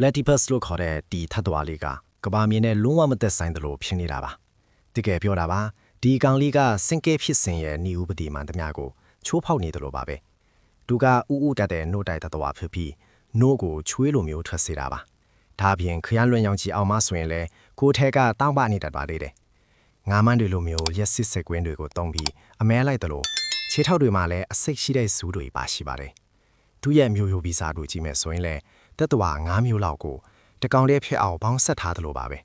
platypus လို့ခေါ်တဲ့ဒီထပ်သွားလေးကကဘာမြေနဲ့လုံးဝမသက်ဆိုင်သလိုဖြစ်နေတာပါတကယ်ပြောတာပါဒီကောင်လေးကစင်ကဲဖြစ်စဉ်ရဲ့ဤဥပဒေမှန်သမျှကိုချိုးဖောက်နေတယ်လို့ပါပဲသူကဥဥတက်တဲ့နှုတ်တိုက်တသွားဖြစ်ပြီးနှုတ်ကိုချွေးလိုမျိုးထွက်စေတာပါဒါပြင်ခရမ်းလွန်ရောင်ကြီးအောင်မဆိုရင်လဲကိုထဲကတောင်းပနေတတ်ပါသေးတယ်ငါးမန်းတွေလိုမျိုးရက်စစ်စက်ကွင်းတွေကိုတုံးပြီးအမဲလိုက်တယ်လို့ခြေထောက်တွေမှာလည်းအစိတ်ရှိတဲ့ဇူးတွေပါရှိပါတယ်သူရဲ့မျိုးရိုးဗီဇတို့ကြည့်မယ်ဆိုရင်လဲတက်သွား9မျိုးလောက်ကိုတကောင်လေးဖြစ်အောင်ပေါင်းဆက်ထားတယ်လို့ပါပဲ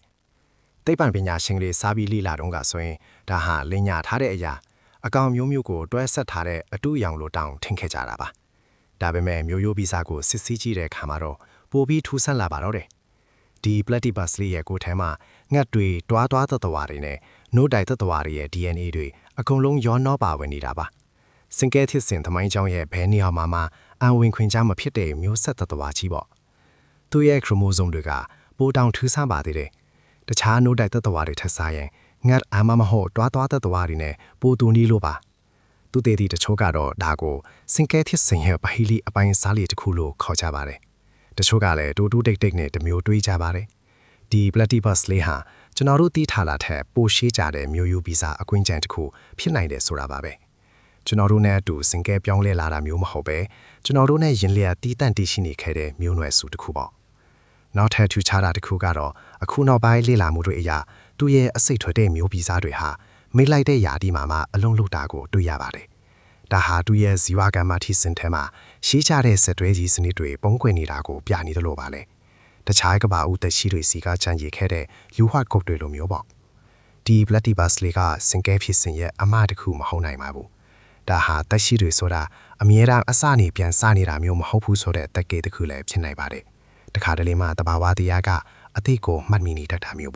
သိပ္ပံပညာရှင်တွေစာပြီးလေ့လာတော့ကဆိုရင်ဒါဟာလင်ညာထားတဲ့အရာအကောင်မျိုးမျိုးကိုတွဲဆက်ထားတဲ့အတူရောင်လိုတောင်ထင်ခဲ့ကြတာပါဒါပေမဲ့မျိုးရိုးဗီဇကိုစစ်ဆေးကြည့်တဲ့အခါမှာတော့ပိုပြီးထူးဆန်းလာပါတော့တယ်ဒီ platypus လေးရဲ့ကိုယ်ထဲမှာငှက်တွေတွားသတ္တဝါတွေနဲ့နှုတ်တိုက်သတ္တဝါတွေရဲ့ DNA တွေအကုန်လုံးရောနှောပါဝင်နေတာပါစင်ကဲဖြစ်စဉ်သမိုင်းကြောင်းရဲ့ဘယ်နေရာမှာအံဝင်ခွင်ကြားမဖြစ်တဲ့မျိုးဆက်သတ္တဝါကြီးပေါ့သူရဲ့ chromosome တွေကပိုတောင်ထူးဆန်းပါသေးတယ်တခြားနှုတ်တိုက်သတ္တဝါတွေထက်စားရင်ငှက်အမမဟုတ်တွားသတ္တဝါတွေနဲ့ပိုတူနီးလို့ပါသူတည်တည်တချို့ကတော့ဒါကိုစင်ကဲဖြစ်စဉ်ရဲ့ပဟီလီအပိုင်းစားလေးတစ်ခုလို့ခေါ်ကြပါတယ်တချို့ကလည်းတူတိတ်နဲ့တမျိုးတွေးကြပါတယ်ဒီ platypus လေးဟာကျွန်တော်တို့သိထားတာထက်ပိုရှေးကြတဲ့မျိုးရိုးဗီဇအကွင်းကြံတစ်ခုဖြစ်နိုင်တယ်ဆိုတာပါပဲကျွန်တော်တို့နဲ့အတူစင်ကဲပြောင်းလဲလာတာမျိုးမဟုတ်ပဲကျွန်တော်တို့နဲ့ယင်လျက်တီးတန့်တည်ရှိနေခဲ့တဲ့မျိုးနွယ်စုတစ်ခုပေါ့နောက်ထပ်ထူးခြားတာတစ်ခုကတော့အခုနောက်ပိုင်းလေ့လာမှုတွေအရသူ့ရဲ့အစိတ်ထွက်တဲ့မျိုးဗီဇတွေဟာမိလိုက်တဲ့ယာတီမှာအလုံးလုံးတာကိုတွေ့ရပါတယ်ဒါဟာသူ့ရဲ့ဇီဝကမ္မထီစင်ထဲမှာရှေးကြတဲ့ဆက်တွဲကြီးစနစ်တွေပုံကွယ်နေတာကိုပြနေတယ်လို့ပါလေတခြားကဘာဦးသက်ရှိတွေစီကချန်ရည်ခဲ့တဲ့လူဟတ်ကုတ်တွေလိုမျိုးပေါ့ဒီ platypus လေးကစင်ကဲဖြစ်စဉ်ရဲ့အမတစ်ခုမဟုတ်နိုင်ပါဘူးဒါဟာသက်ရှိတွေဆိုတာအမြဲတမ်းအစနေပြန်စနေတာမျိုးမဟုတ်ဘူးဆိုတဲ့တက်ကဲတစ်ခုလည်းဖြစ်နိုင်ပါတယ်တခါတလေမှတဘာဝတရားကအသိကိုမှတ်မိနေတတ်တာမျိုးပေါ့